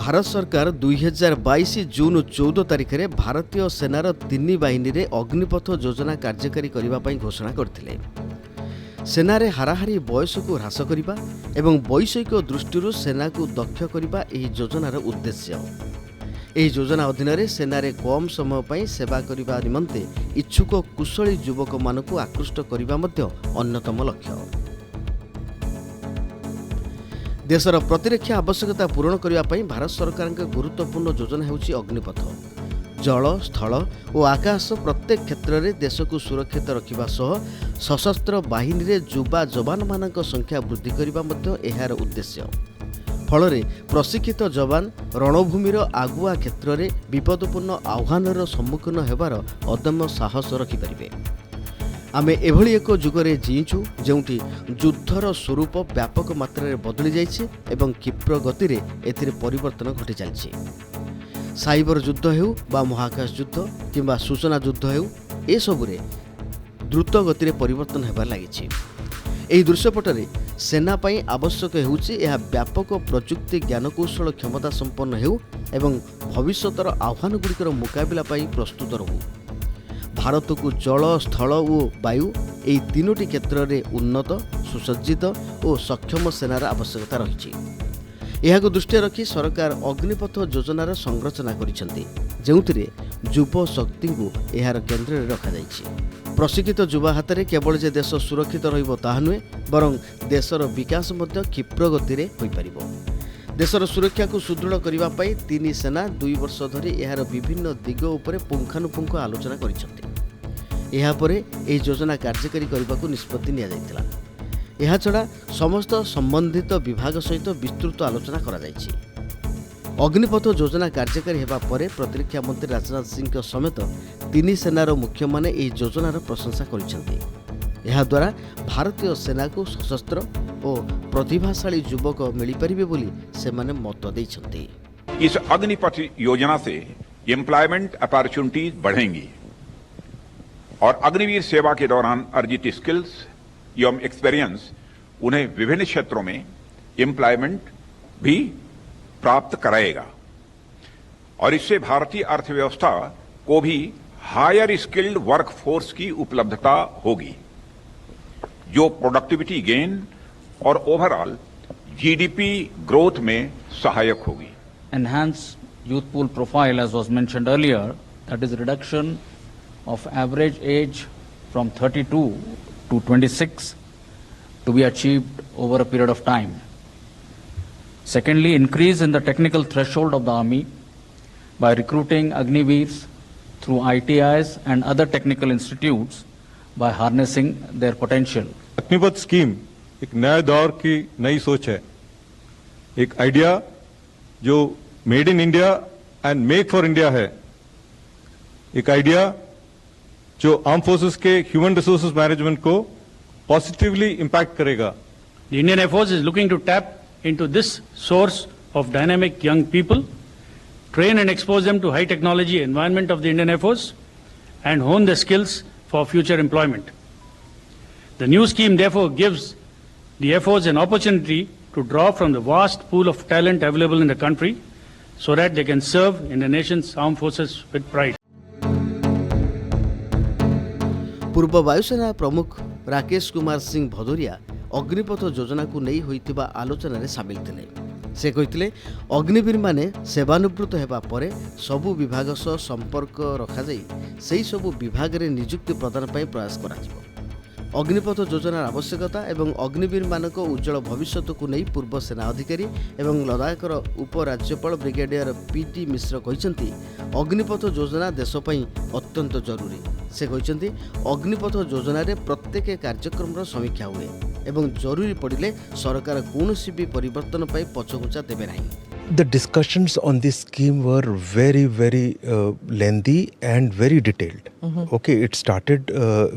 भारत सरकार 2022 जून 14 तारिख में भारतीय सेनार 3 बाहिनी रे अग्निपथ योजना कार्यकारी करने घोषणा करथिले। सेनारे हाराहारी बयस को ह्रास करने एवं वैषयिक दृष्टि सेना को दक्ष करने यह योजनार उद्देश्य। यह योजना अधीन सेनारे कम समय पर सेवा करने निमंते इच्छुक कुशली युवक मानक आकृष्ट करने अन्यतम लक्ष्य। देशर प्रतिरक्षा आवश्यकता पूरण करने भारत सरकार गुरुत्वपूर्ण योजना होउछि अग्निपथ। जल स्थल और आकाश प्रत्येक क्षेत्र में देश को सुरक्षित रखा सह सशस्त्र बाहिनी रे युवा जवान मानक संख्या वृद्धि करने यार उद्देश्य। फल प्रशिक्षित जवान रणभूमिर आगुआ क्षेत्र में विपदपूर्ण आह्वानर सम्मुखीन होबार अदम्य साहस रखिपारे। आमे एभली एक जुगरे जीचु जोंठी युद्धर स्वरूप व्यापक मात्रा बदली जाइछे एवं क्षिप्र गति रे एथिरे परिवर्तन घटी चलछि। साइबर युद्ध हेउ बा महाकाश युद्ध किंबा सूचना युद्ध हेउ ए सबुरे द्रुत गति रे परिवर्तन हेबार लागिछि। एही दृश्यपटरे सेना पई आवश्यक हेउछि एहा व्यापक प्रयुक्ति ज्ञानकौशल क्षमता संपन्न हेउ एवं भविष्यतर आह्वान गुड़िकर मुकाबिला पई प्रस्तुत रहू। भारत को जल स्थल और वायु यही तीनोटी क्षेत्र में उन्नत सुसज्जित और सक्षम सेनार आवश्यकता रही। यह दृष्टि रखी सरकार अग्निपथ योजनार संरचना करिसेंती, जेउथिरे युव शक्ति को यार केन्द्र में रखा जाइछि। प्रशिक्षित युवा हाथ में केवल जे देश सुरक्षित रहिबो ताहा नुहे बरं देशर विकास मध्य क्षिप्र गति रे होई परिबो। देशर सुरक्षा को सुदृढ़ करने 3 सेना 2 वर्ष धरी यार विभिन्न दिग उपर पुंखानुपुंख आलोचना करिसेंती। एहा परे एही योजना कार्यकारी करने को निष्पत्ति निया जाइतिला। एहा छड़ा समस्त संबंधित विभाग सहित विस्तृत आलोचना करा जाइछि। अग्निपथ योजना कार्यकारी हेबा परे प्रतिरक्षा मंत्री राजनाथ सिंह समेत 3 सेनार मुख्य माने एही योजनार प्रशंसा करिसेंती। एहा द्वारा भारतीय सेना को सशस्त्र और प्रतिभाशाली युवक मिल पारिबे बोली सेमाने मत दैछंती। इस अग्निपथ योजना से एम्प्लॉयमेंट अपॉर्चुनिटीज बढ़ेंगी और अग्निवीर सेवा के दौरान अर्जित स्किल्स एवं एक्सपीरियंस उन्हें विभिन्न क्षेत्रों में एम्प्लॉयमेंट भी प्राप्त कराएगा और इससे भारतीय अर्थव्यवस्था को भी हायर स्किल्ड वर्कफोर्स की उपलब्धता होगी, जो प्रोडक्टिविटी गेन और ओवरऑल जीडीपी ग्रोथ में सहायक होगी। Enhance youth pool profile, as was mentioned earlier, that is reduction of average age from 32 to 26 to be achieved over a period of time. Secondly, increase in the technical threshold of the army by recruiting Agniveers through ITIs and other technical institutes by harnessing their potential. Agnipath scheme एक नया दौर की नई सोच है, एक idea जो made in India and make for India है, एक आइडिया जो आर्म फोर्सेस के ह्यूमन रिसोर्सेज मैनेजमेंट को पॉजिटिवली इंपैक्ट करेगा। The Indian Air Force is looking to tap into this source of dynamic young people, train and expose them to high technology environment of the Indian Air Force and hone their skills for future employment. The new scheme therefore gives the Air Force an opportunity to draw from the vast pool of talent available in the country so that they can serve in the nation's armed forces with pride. पूर्व वायुसेना प्रमुख राकेश कुमार सिंह भदौरिया अग्निपथ योजना को नहीं होइतिबा आलोचना रे शामिल थिले। से कहिथिले अग्निवीर माने सेवानिवृत्त हेबा परे सबु विभाग सह संपर्क रखा जाई सेही सबु विभाग रे नियुक्ति प्रदान पई प्रयास करा जिवो। अग्निपथ योजनार आवश्यकता एवं अग्निवीर मानक उज्जवल भविष्य को नहीं पूर्व सेना अधिकारी एवं लदाखर उपराज्यपाल ब्रिगेडियर पीटी मिश्र कहते अग्निपथ योजना देश पई अत्यंत जरूरी। से कहते अग्निपथ योजना रे प्रत्येक कार्यक्रम समीक्षा हुए एवं जरूरी पड़िले सरकार कौनसी भी परिवर्तन पाई पछघुंचा देबे नाही। The discussions on this scheme were very lengthy and very detailed. Okay, it started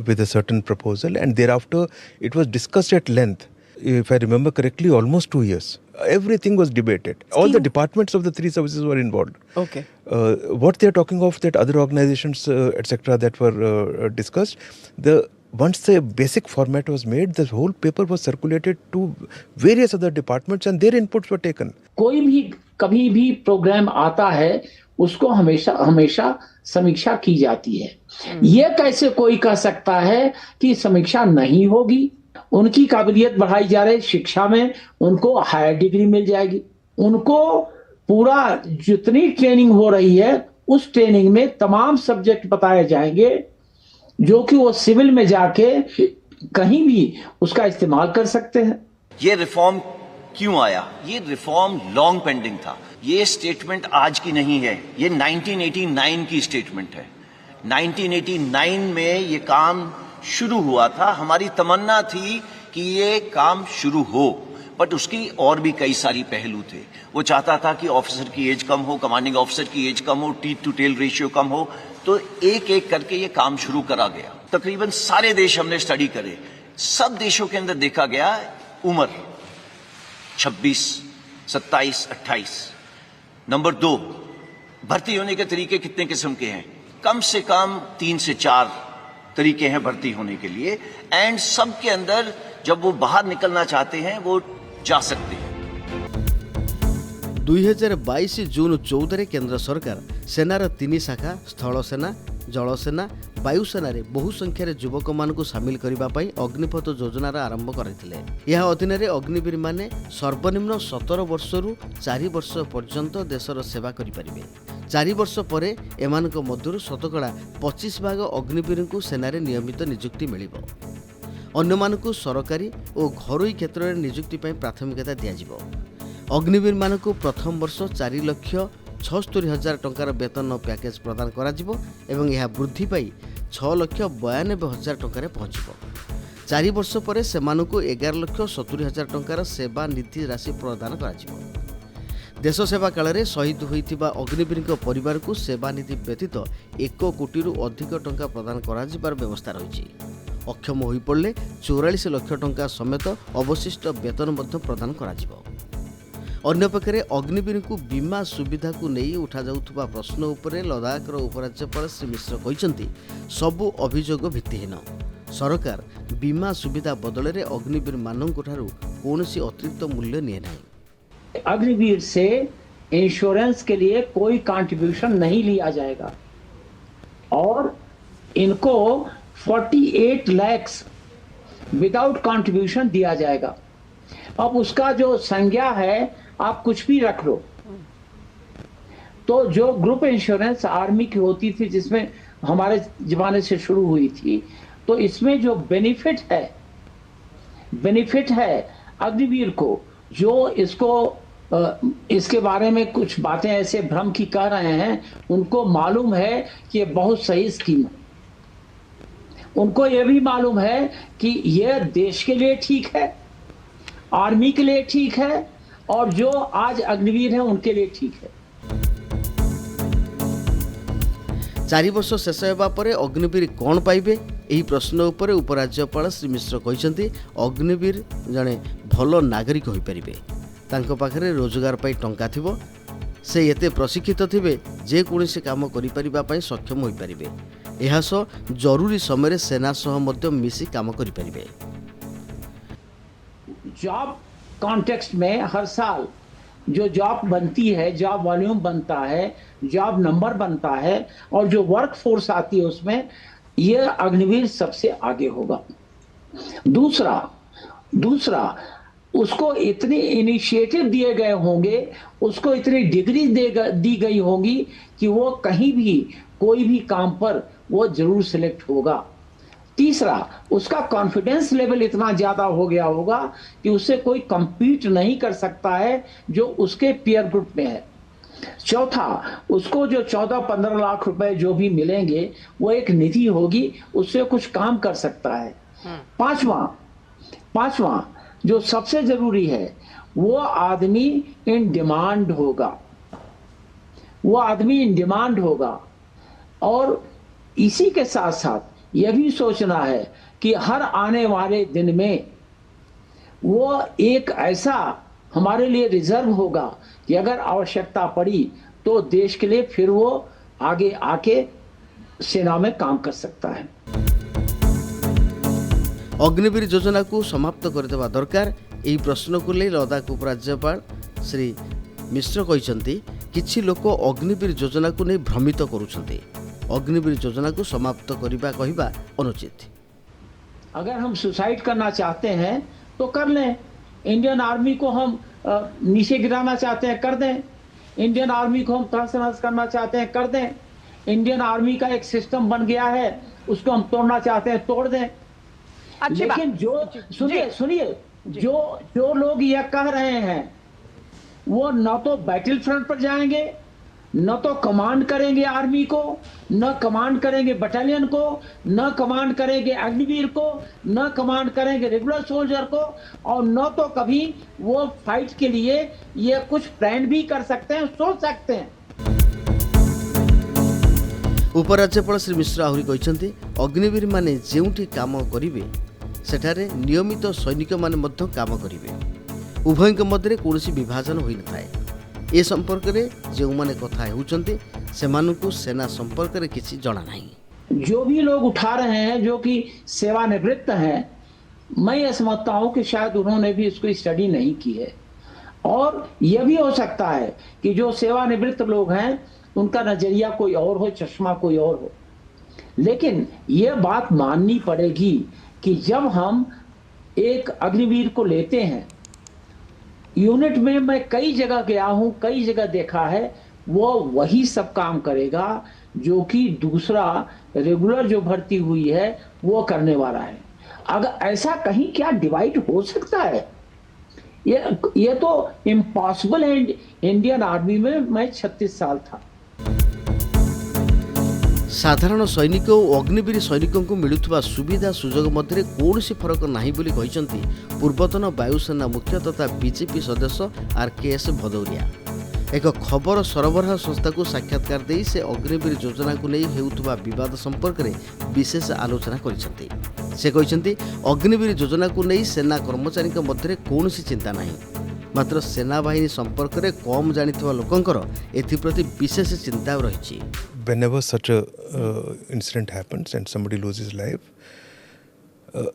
with a certain proposal and thereafter it was discussed at length. If I remember correctly, almost 2 years. Everything was debated. All the departments of the 3 services were involved. Okay. What they are talking of, that other organizations, etc., that were discussed, the once the basic format was made, the whole paper was circulated to various other departments and their inputs were taken. कोई भी कभी भी programme आता है उसको हमेशा हमेशा समीक्षा की जाती है। ये कैसे कोई कह सकता है कि समीक्षा नहीं होगी? उनकी काबिलियत बढ़ाई जा रही, शिक्षा में उनको हायर डिग्री मिल जाएगी, उनको पूरा जितनी ट्रेनिंग हो रही है उस ट्रेनिंग में तमाम सब्जेक्ट बताए जाएंगे जो कि वो सिविल में जाके कहीं भी उसका इस्तेमाल कर सकते हैं। ये रिफॉर्म क्यों आया? ये रिफॉर्म लॉन्ग पेंडिंग था। ये स्टेटमेंट आज की नहीं है, ये 1989 की स्टेटमेंट है। 1989 में ये काम शुरू हुआ था। हमारी तमन्ना थी कि ये काम शुरू हो, बट उसकी और भी कई सारी पहलू थे। वो चाहता था कि ऑफिसर की एज कम हो, कमांडिंग ऑफिसर की एज कम हो, टीथ टू टेल रेशियो कम हो, तो एक एक करके ये काम शुरू करा गया। तकरीबन सारे देश हमने स्टडी करे, सब देशों के अंदर देखा गया उम्र 26, 27, 28। नंबर 2, भर्ती होने के तरीके कितने किस्म के हैं? कम से कम 3 से 4 तरीके हैं भर्ती होने के लिए, एंड सबके अंदर जब वो बाहर निकलना चाहते हैं वो जा सकते हैं। 2022 जून 14 केंद्र सरकार सेनार 3 शाखा स्थल सेना, जल सेना, वायुसेना रे बहु संख्यार युवक मानकु शामिल करबा पई अग्निपथ योजनार आरंभ करथिले। यह अधीन रे अग्निवीर माने सर्वनिम्न 17 वर्षरु 4 वर्ष पर्यंत देशर सेवा करि परिबे। 4 वर्ष परे एमानक मध्यरु शतकड़ा 25 भाग अग्निवीरଙ୍କୁ सेनारे नियमित नियुक्ति मिलिबो। अन्यमानकु सरकारी और घरोई क्षेत्र में नियुक्ति ପାଇଁ प्राथमिकता दियाजिबो। अग्निवीर मानकु प्रथम वर्ष 4,76,000 टंकार वेतन पैकेज प्रदान कराजिबो एवं यह वृद्धि पाई 6,92,000 टंकार पहुंचिबो। 4 वर्ष परे सेमानकु 11,70,000 टंकार सेवा निधि राशि प्रदान कराजिबो। देश सेवा काल में शहीद होइथिबा अग्निवीर परिवार को सेवा निधि व्यतीत 1 कोटी अधिक टंका प्रदान कराजिबार व्यवस्था रही। अक्षम हो पड़े 44 लाख टंका समेत अवशिष्ट वेतन मध्य प्रदान कराजिबो। अन्यपक्षे अग्निवीर को बीमा सुविधा को नहीं उठा जाउथबा प्रश्न उपरे लदाखर उपराज्यपाल श्री मिश्र कहते सबु अभियोग भित्तिहीन। सरकार बीमा सुविधा बदल में अग्निवीर मानक ठारू कौनसी अतिरिक्त मूल्य निये नहीं। अग्निवीर से इंश्योरेंस के लिए कोई कंट्रीब्यूशन नहीं लिया जाएगा और इनको 48 लाख विदाउट कंट्रीब्यूशन दिया जाएगा। अब उसका जो संज्ञा है आप कुछ भी रख लो। तो जो ग्रुप इंश्योरेंस आर्मी की होती थी जिसमें हमारे जमाने से शुरू हुई थी, तो इसमें जो बेनिफिट है अग्निवीर को, जो इसके बारे में कुछ बातें ऐसे भ्रम की कह रहे हैं, उनको मालूम है कि ये बहुत सही स्कीम है। उनको ये भी मालूम है कि ये देश के लिए ठीक है, आर्मी के लिए ठीक है और जो आज अग्निवीर हैं उनके लिए ठीक है। 4 वर्ष शेष होगा पर अग्निवीर कौन पाइबे यही प्रश्न उपर उपराज्यपाल श्री मिश्र कहते अग्निवीर जड़े भल नागरिक हो पारे, तांको पाखरे रोजगार पाई टंका थिबो, से एते प्रशिक्षित थिबे जे कोनोसी काम करि परिबा पई सक्षम होई परिबे। एहा सो जरूरी समय सेना सह मध्य मिसी काम करि परिबे। जॉब कॉन्टेक्स्ट में हर साल जो जॉब बनती है, जॉब वॉल्यूम बनता है, जॉब नंबर बनता है और जो वर्क फोर्स आती है उसमें ये अग्निवीर सबसे आगे होगा। दूसरा उसको इतने इनिशिएटिव दिए गए होंगे, उसको इतनी डिग्री दी गई होगी कि वो कहीं भी कोई भी काम पर वो जरूर सिलेक्ट होगा। तीसरा, उसका कॉन्फिडेंस लेवल इतना ज्यादा हो गया होगा कि उससे कोई compete नहीं कर सकता है जो उसके पीयर ग्रुप में है। चौथा, उसको जो 14-15 लाख रुपए जो भी मिलेंगे वो एक निधि होगी, उससे कुछ काम कर सकता है। पांचवा जो सबसे जरूरी है, वो आदमी इन डिमांड होगा। और इसी के साथ साथ यह भी सोचना है कि हर आने वाले दिन में वो एक ऐसा हमारे लिए रिजर्व होगा कि अगर आवश्यकता पड़ी तो देश के लिए फिर वो आगे आके सेना में काम कर सकता है। अग्निवीर योजना को समाप्त करदेवा दरकार। यही प्रश्न को ले लद्दाख उपराज्यपाल श्री मिश्र कहते किछि लोक अग्निवीर योजना को नहीं भ्रमित करुछन्ते। अग्निवीर योजना को समाप्त करिबा कहिबा अनुचित। अगर हम सुसाइड करना चाहते हैं तो कर लें। इंडियन आर्मी को हम नीचे गिराना चाहते हैं, कर दें। इंडियन आर्मी को हम तहस नहस करना चाहते हैं, कर दें। इंडियन आर्मी का एक सिस्टम बन गया है, उसको हम तोड़ना चाहते हैं, तोड़ दें। लेकिन जो सुनिए जो लोग यह कह रहे हैं वो न तो बैटल फ्रंट पर जाएंगे, न तो कमांड करेंगे आर्मी को, न कमांड करेंगे बटालियन को, न कमांड करेंगे अग्निवीर को, न कमांड करेंगे रेगुलर सोल्जर को, और न तो कभी वो फाइट के लिए ये कुछ प्लान भी कर सकते हैं, सोच सकते हैं। उपराज्यपाल श्री मिश्र आहरी कहते अग्निवीर माने जेउठी काम करिवे सेठारे नियमित सैनिक माने मध्य काम करिवे। उभयक मध्य कौनसी विभाजन होई न थाए। ए संपर्क में जो माने कथा होउचंती सेमानकु सेना संपर्क में किसी जना नहीं। जो भी लोग उठा रहे हैं जो कि सेवानिवृत्त हैं, मैं ये समझता हूं कि शायद उन्होंने भी इसको स्टडी नहीं की है। और यह भी हो सकता है कि जो सेवानिवृत्त लोग हैं उनका नजरिया कोई और हो, चश्मा कोई और हो। लेकिन यह बात माननी पड़ेगी कि जब हम एक अग्निवीर को लेते हैं, यूनिट में मैं कई जगह गया हूं, कई जगह देखा है, वो वही सब काम करेगा जो कि दूसरा रेगुलर जो भर्ती हुई है वो करने वाला है। अगर ऐसा कहीं क्या डिवाइड हो सकता है? ये तो इम्पॉसिबल है। इंडियन आर्मी में मैं 36 साल था। साधारण सैनिक और अग्निवीर सैनिकों को मिलुवा सुविधा सुजोग मध्य कौन फरक नहीं बोली कहते पूर्वतन वायुसेना मुख्य तथा बीजेपी सदस्य RKS भदौरिया। एक खबर सरबराह संस्था को साक्षात्कार दे से अग्निवीर योजना को नहीं हेउथुवा विवाद संपर्क में विशेष आलोचना करछन्ती। से कहते अग्निवीर योजना को नहीं सेना कर्मचारी मध्य कौन चिंता नहीं, मात्र सेना बाहिनी संपर्क में कम जानिथिबा लोकंकर एथिप्रति विशेष चिंता रही। Whenever such a incident happens and somebody loses life,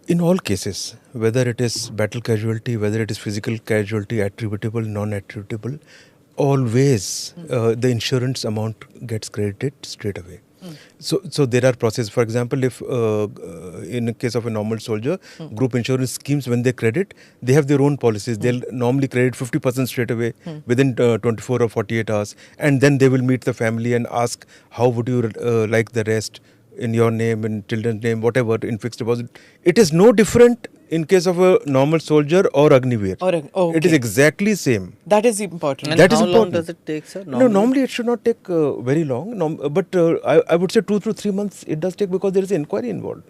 in all cases, whether it is battle casualty, whether it is physical casualty, attributable, non-attributable, always the insurance amount gets credited straight away. So there are processes. For example, if in the case of a normal soldier, group insurance schemes, when they credit, they have their own policies. They'll normally credit 50% straight away within 24 or 48 hours. And then they will meet the family and ask, how would you like the rest in your name, in children's name, whatever, in fixed deposit. It is no different in case of a normal soldier or Agniveer. Okay. It is exactly same. That is important. And how long does it take, sir? No, normally it should not take very long. But I would say 2 to 3 months it does take because there is an inquiry involved.